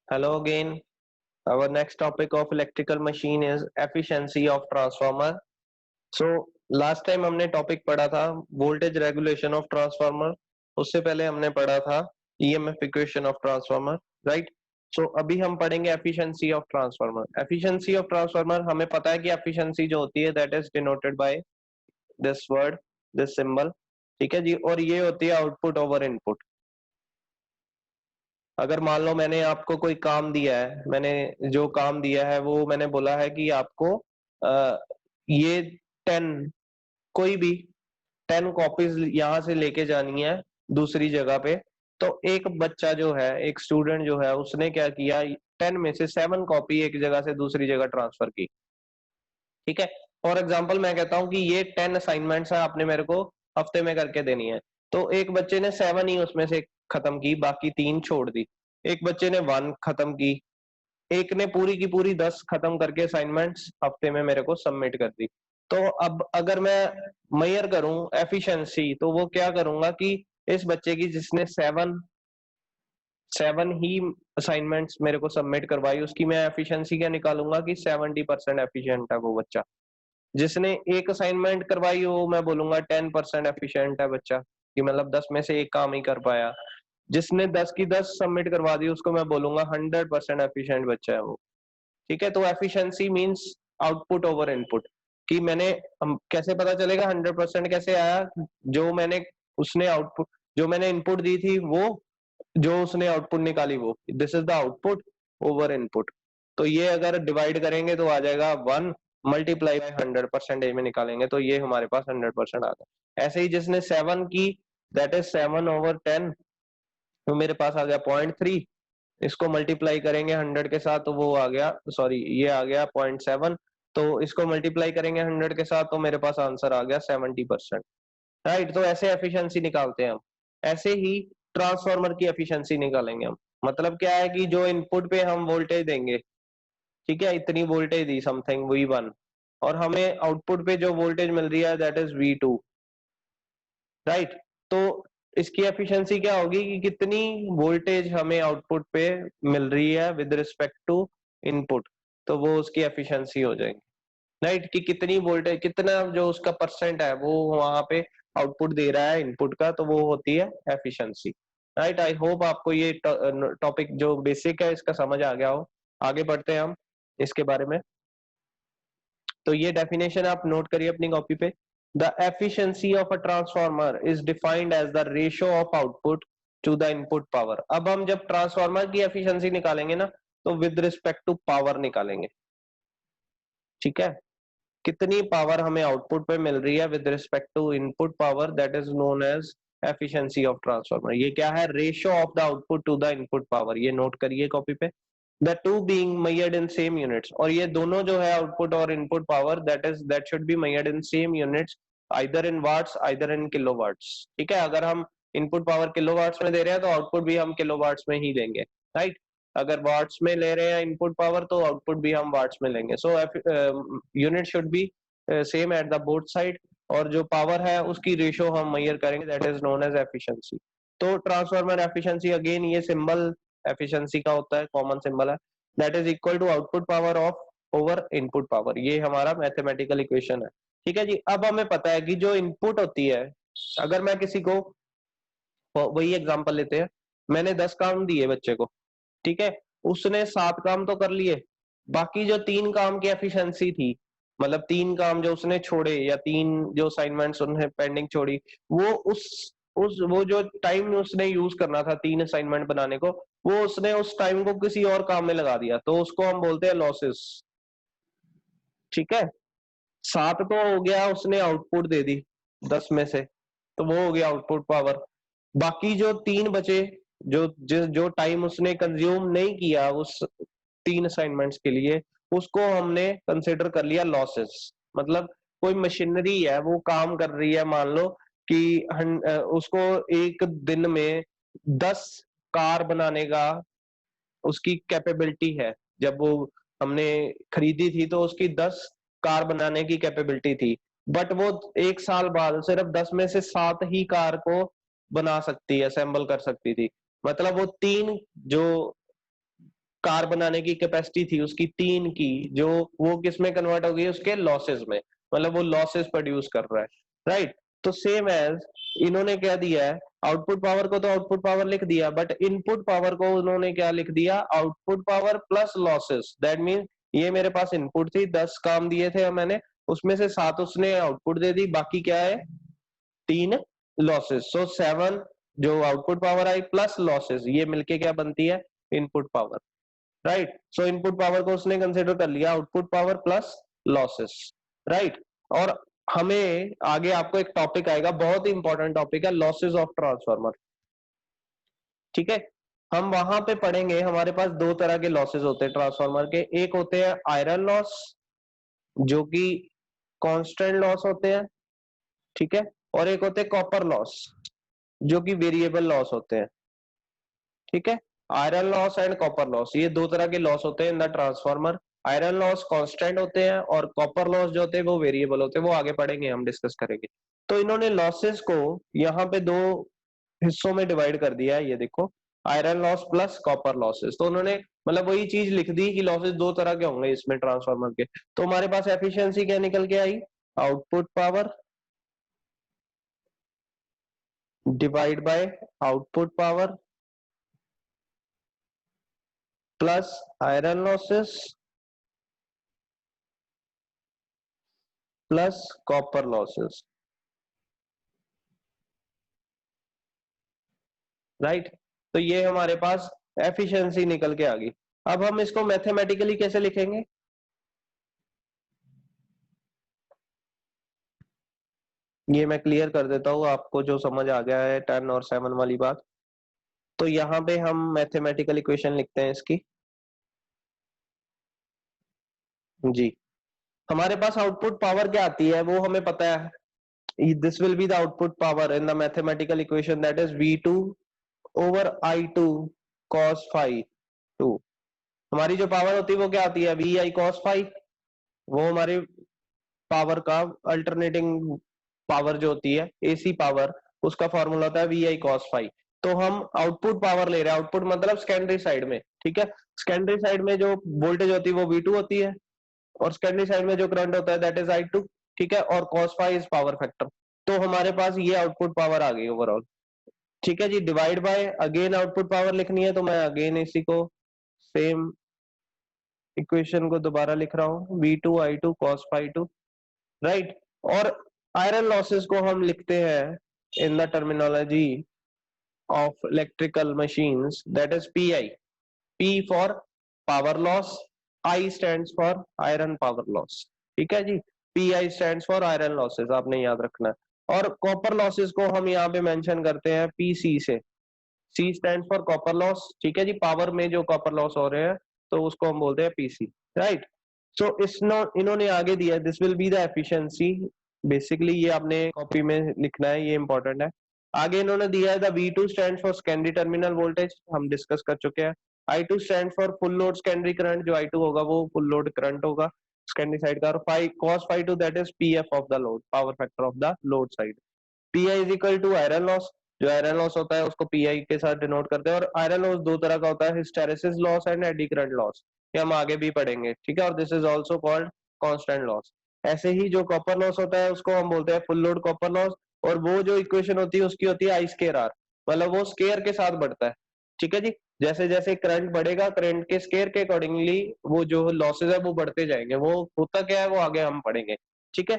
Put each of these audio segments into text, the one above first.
Hello again. Our next topic of electrical machine is efficiency of transformer. So last time हमने topic पढ़ा था voltage regulation of transformer. उससे पहले हमने पढ़ा था EMF equation of transformer, right. So अभी हम पढ़ेंगे efficiency of transformer. Efficiency of transformer हमें पता है कि एफिशिएंसी जो होती है that is denoted by this word, this symbol. ठीक है जी. और ये होती है आउटपुट ओवर इनपुट. अगर मान लो मैंने आपको कोई काम दिया है, मैंने जो काम दिया है वो मैंने बोला है कि आपको ये 10, कोई भी 10 कॉपीज यहाँ से लेके जानी है दूसरी जगह पे. तो एक बच्चा जो है, एक स्टूडेंट जो है, उसने क्या किया, 10 में से 7 कॉपी एक जगह से दूसरी जगह ट्रांसफर की. ठीक है. फॉर एग्जाम्पल मैं कहता हूँ कि ये 10 असाइनमेंट्स है, आपने मेरे को हफ्ते में करके देनी है. तो एक बच्चे ने 7 ही उसमें से खत्म की, बाकी 3 छोड़ दी. एक बच्चे ने 1 खत्म की. एक ने पूरी की पूरी 10 खत्म करके असाइनमेंट्स हफ्ते में मेरे को सबमिट कर दी. तो अब अगर मैं मेजर करूं एफिशिएंसी, तो वो क्या करूंगा कि इस बच्चे की जिसने 7 ही असाइनमेंट्स मेरे को सबमिट करवाई, उसकी मैं एफिशिएंसी क्या निकालूंगा कि 70% एफिशिएंट है वो बच्चा. जिसने एक असाइनमेंट करवाई वो मैं बोलूंगा 10% एफिशिएंट है बच्चा, कि मतलब 10 में से एक काम ही कर पाया. जिसने 10 की 10 सबमिट करवा दी उसको मैं बोलूंगा 100% एफिशिएंट बच्चा है वो. ठीक है. तो efficiency means output over input. कि मैंने, हम कैसे पता चलेगा 100% कैसे आया, जो मैंने, उसने आउटपुट, जो मैंने इनपुट दी थी वो, जो उसने आउटपुट निकाली वो, this is the output over input. तो ये अगर डिवाइड करेंगे तो आ जाएगा 1 मल्टीप्लाई बाय 100 परसेंटेज में निकालेंगे तो ये हमारे पास 100% आ गया. ऐसे ही जिसने 7 की, दैट इज 7/10, तो मेरे पास आ गया 0.3. इसको मल्टीप्लाई करेंगे 100 के साथ तो वो आ गया, सॉरी ये आ गया 0.7. तो इसको मल्टीप्लाई करेंगे 100 के साथ तो मेरे पास आंसर आ गया 70%, राइट. तो ऐसे एफिशिएंसी निकालते हैं हम. ऐसे ही ट्रांसफार्मर की एफिशिएंसी निकालेंगे हम. मतलब क्या है कि जो इनपुट पे हम वोल्टेज देंगे, ठीक है, इतनी वोल्टेज दी समथिंग V1, और हमें आउटपुट पे जो वोल्टेज मिल रही है दैट इज V2, राइट. तो इसकी एफिशिएंसी क्या होगी कि कितनी वोल्टेज हमें आउटपुट पे मिल रही है विद रिस्पेक्ट टू इनपुट, तो वो उसकी एफिशिएंसी हो जाएगी, राइट. कि कितनी वोल्टेज, कितना जो उसका परसेंट है वो वहां पे आउटपुट दे रहा है इनपुट का, तो वो होती है एफिशिएंसी, राइट. आई होप आपको ये टॉपिक जो बेसिक है इसका समझ आ गया हो. आगे बढ़ते हैं हम इसके बारे में. तो ये डेफिनेशन आप नोट करिए अपनी कॉपी पे. The efficiency of a transformer is defined as the ratio of output to the input power. अब हम जब ट्रांसफार्मर की एफिशिएंसी निकालेंगे ना, तो विद रिस्पेक्ट टू पावर निकालेंगे. ठीक है. कितनी पावर हमें आउटपुट पे मिल रही है with respect to input power, that is known as efficiency of transformer. ये क्या है, ratio of the output to the input power. ये नोट करिए कॉपी पे. The two being measured in same units, और ये दोनों जो है आउटपुट और input power, that should be measured in same units, either in watts either in kilowatts. ठीक है. अगर हम इनपुट पावर किलोवाट्स में दे रहे हैं तो आउटपुट भी हम किलोवाट्स में ही देंगे, राइट. अगर वाट्स में ले रहे हैं इनपुट पावर तो आउटपुट भी हम वाट्स में लेंगे. So unit should be same at the both side, और जो पावर है उसकी रेशियो हम मेजर करेंगे, that is known as efficiency. तो ट्रांसफार्मर एफिशिएंसी, अगेन ये सिंबल एफिशिएंसी का होता है, कॉमन सिंबल है, that is equal to output power of over input power. ये हमारा मैथमेटिकल इक्वेशन है. ठीक है जी. अब हमें पता है कि जो इनपुट होती है, अगर मैं किसी को, वही एग्जांपल लेते हैं, मैंने 10 काम दिए बच्चे को, ठीक है, उसने 7 काम तो कर लिए, बाकी जो 3 काम की एफिशिएंसी थी, मतलब 3 काम जो उसने छोड़े या 3 जो असाइनमेंट्स उन्हें पेंडिंग छोड़ी, वो उस वो जो टाइम उसने यूज करना था 3 असाइनमेंट बनाने को, वो उसने उस टाइम को किसी और काम में लगा दिया, तो उसको हम बोलते हैं लॉसेस. ठीक है. 7 तो हो गया, उसने आउटपुट दे दी 10 में से, तो वो हो गया आउटपुट पावर. बाकी जो 3 बचे, जो टाइम उसने कंज्यूम नहीं किया उस 3 असाइनमेंट्स के लिए, उसको हमने कंसिडर कर लिया लॉसेस. मतलब कोई मशीनरी है वो काम कर रही है, मान लो कि उसको एक दिन में 10 कार बनाने का उसकी कैपेबिलिटी है. जब वो हमने खरीदी थी तो उसकी 10 कार बनाने की कैपेबिलिटी थी, बट वो एक साल बाद सिर्फ 10 में से 7 ही कार को बना सकती है, असेंबल कर सकती थी. मतलब वो 3 जो कार बनाने की कैपेसिटी थी उसकी 3 की, जो वो किस में कन्वर्ट हो गई, उसके लॉसेस में, मतलब वो लॉसेस प्रोड्यूस कर रहा है, राइट। तो सेम एज इन्होंने क्या दिया है, आउटपुट पावर को तो आउटपुट पावर लिख दिया, बट इनपुट पावर को उन्होंने क्या लिख दिया, output power plus losses. That mean ये मेरे पास इनपुट थी, 10 काम दिए थे मैंने, उसमें से 7 उसने आउटपुट दे दी, बाकी क्या है, 3 लॉसेस। सो 7 जो आउटपुट पावर आई प्लस लॉसेस, ये मिलके क्या बनती है, इनपुट पावर, राइट। सो इनपुट पावर को उसने कंसिडर कर लिया output power plus losses, right. और हमें आगे आपको एक टॉपिक आएगा, बहुत ही इंपॉर्टेंट टॉपिक है, लॉसेस ऑफ ट्रांसफार्मर, ठीक है। हम वहां पे पढ़ेंगे, हमारे पास 2 तरह के लॉसेस होते हैं ट्रांसफार्मर के, एक होते हैं आयरन लॉस जो कि कांस्टेंट लॉस होते हैं, ठीक है, और एक होते हैं कॉपर लॉस जो कि वेरिएबल लॉस होते हैं, ठीक है। Iron loss and copper loss, ये 2 तरह के लॉस होते हैं in the transformer. Iron loss constant होते हैं और कॉपर लॉस जो होते हैं वो वेरिएबल होते हैं, वो आगे पढ़ेंगे, हम डिस्कस करेंगे। तो इन्होंने लॉसेस को यहाँ पे 2 हिस्सों में डिवाइड कर दिया है, ये देखो, iron loss plus copper losses. तो उन्होंने मतलब वही चीज लिख दी कि लॉसेस 2 तरह के होंगे इसमें ट्रांसफार्मर के। तो हमारे पास एफिशिएंसी क्या निकल के आई, output power divide by output power plus iron losses plus copper losses, right. तो ये हमारे पास एफिशिएंसी निकल के आ गई। अब हम इसको मैथमेटिकली कैसे लिखेंगे, ये मैं क्लियर कर देता हूँ आपको, जो समझ आ गया है 10 और 7 वाली बात। तो यहाँ पे हम मैथमेटिकल इक्वेशन लिखते हैं इसकी, जी। हमारे पास आउटपुट पावर क्या आती है वो हमें पता है, this will be the output power in the mathematical equation, that is V2 over I2 cos phi 2। हमारी जो पावर होती है वो क्या आती है, VI cos phi, वो हमारी पावर का अल्टरनेटिंग पावर जो होती है, एसी पावर, उसका फॉर्मूला होता है VI cos phi। तो हम आउटपुट पावर ले रहे हैं, आउटपुट मतलब सेकेंडरी साइड में, ठीक है। सेकेंडरी साइड में जो वोल्टेज होती है वो V2 होती है, और सेकेंडरी साइड में जो करंट होता है दैट इज I2, ठीक है, और cos phi is power factor. तो हमारे पास ये आउटपुट पावर आ गई ओवरऑल, ठीक है जी। Divide by again output power लिखनी है, तो मैं अगेन इसी को सेम इक्वेशन को दोबारा लिख रहा हूँ, V2 I2 cos phi 2, right. और आयरन लॉसेस को हम लिखते हैं in the terminology of electrical machines, that is PI, P for power loss, I stands for iron power loss, ठीक है जी। PI stands for iron losses, आपने याद रखना है। और कॉपर लॉसेस को हम यहाँ पे मेंशन करते हैं PC से, C stand for copper loss, ठीक है जी। पावर में जो कॉपर लॉस हो रहे हैं तो उसको हम बोलते हैं PC, राइट। सो इन्होंने आगे दिया, this will be the efficiency, basically ये आपने कॉपी में लिखना है, ये इंपॉर्टेंट है। आगे इन्होंने दिया है the V2 stand for secondary terminal voltage, हम डिस्कस कर चुके हैं। I2 stand for full load secondary current, जो I2 होगा वो फुल लोड करंट होगा सेकेंडरी साइड का। और cos phi 2 that is PF of the load, power factor of the load side. PI is equal to iron loss, जो iron loss होता है उसको PI के साथ डिनोट करते हैं। और आयरन लॉस 2 तरह का होता है, hysteresis loss and eddy current loss, ये हम आगे भी पढ़ेंगे, ठीक है। और this is also called constant loss. ऐसे ही जो कॉपर लॉस होता है उसको हम बोलते हैं फुल लोड कॉपर लॉस, और वो जो इक्वेशन होती है उसकी होती है I स्केयर R, मतलब वो स्केयर के साथ बढ़ता है, ठीक है जी। जैसे जैसे करंट बढ़ेगा, करंट के स्केयर के अकॉर्डिंगली वो जो लॉसेज है वो बढ़ते जाएंगे, वो होता क्या है वो आगे हम पढ़ेंगे, ठीक है।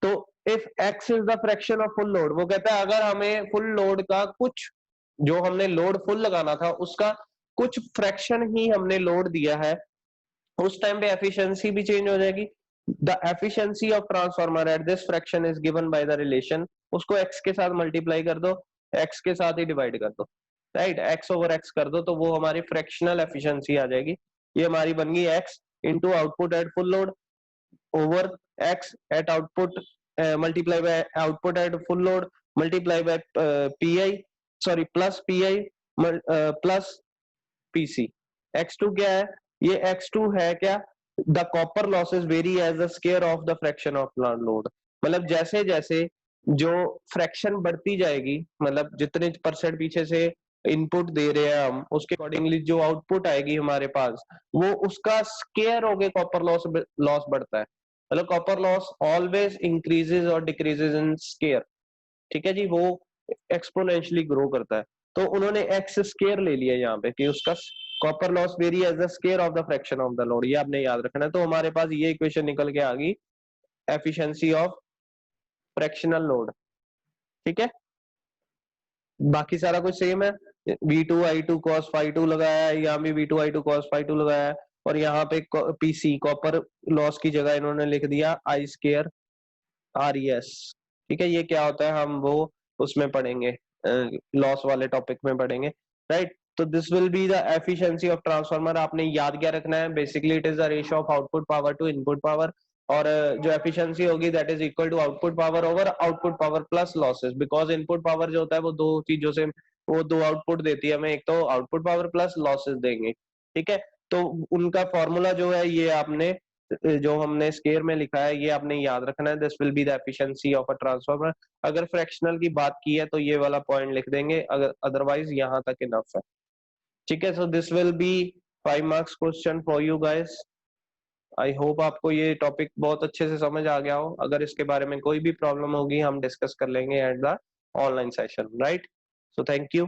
तो if x is the fraction of full load, वो कहता है अगर हमें फुल लोड का कुछ, जो हमने लोड फुल लगाना था उसका कुछ फ्रैक्शन ही हमने लोड दिया है, उस टाइम पे एफिशिएंसी भी चेंज हो जाएगी। The efficiency of transformer at this fraction is given by the relation, उसको x के साथ मल्टीप्लाई कर दो, x के साथ ही डिवाइड कर दो, राइट। x ओवर x कर दो तो वो हमारी फ्रैक्शनल एफिशिएंसी आ जाएगी। ये हमारी बन गई x into output at full load over x at output multiply by output at full load multiply by PI, sorry plus PI plus PC। x2 क्या है, ये x2 है क्या, the copper losses vary as the square of the fraction of load, मतलब जैसे जैसे जो fraction बढ़ती जाएगी, मतलब जितने परसेंट पीछे से इनपुट दे रहे हैं हम, उसके अकॉर्डिंगली जो आउटपुट आएगी हमारे पास, वो उसका स्केयर होके कॉपर लॉस लॉस बढ़ता है। मतलब कॉपर लॉस ऑलवेज इंक्रीजेज और डिक्रीजेज इन स्केयर, ठीक है जी, वो एक्सपोनेंशियली ग्रो करता है। तो उन्होंने एक्स स्केयर ले लिया यहाँ पे कि उसका copper loss vary as the square of the fraction of the load, ये आपने याद रखना है। तो हमारे पास ये इक्वेशन निकल के आ गई एफिशिएंसी ऑफ फ्रैक्शनल लोड, ठीक है। बाकी सारा कुछ सेम है, V2 I2 cos फाई 2 लगाया है, यहाँ भी V2 I2 cos फाई 2 लगाया है, और यहाँ पे पीसी कॉपर लॉस की जगह इन्होंने लिख दिया आई स्केयर RES, ठीक है। ये क्या होता है हम वो उसमें पढ़ेंगे, लॉस वाले टॉपिक में पढ़ेंगे, राइट। तो this will be the efficiency of transformer. आपने याद क्या रखना है, basically it is the ratio of output power to input power, और जो एफिशिएंसी होगी that is equal to output power over output power plus losses, because input power जो होता है वो दो चीजों से, वो दो आउटपुट देती है हमें, एक तो आउटपुट पावर प्लस लॉसेस देंगे, ठीक है। तो उनका फॉर्मूला जो है ये आपने, जो हमने स्केयर में लिखा है ये आपने याद रखना है, this will be the efficiency of a transformer. अगर फ्रैक्शनल की बात की है तो ये वाला पॉइंट लिख देंगे, अगर अदरवाइज यहाँ तक इनफ है, ठीक है। So this will B 5 marks question for you guys. I hope आपको ये टॉपिक बहुत अच्छे से समझ आ गया हो। अगर इसके बारे में कोई भी प्रॉब्लम होगी हम डिस्कस कर लेंगे at the online session, right. So thank you.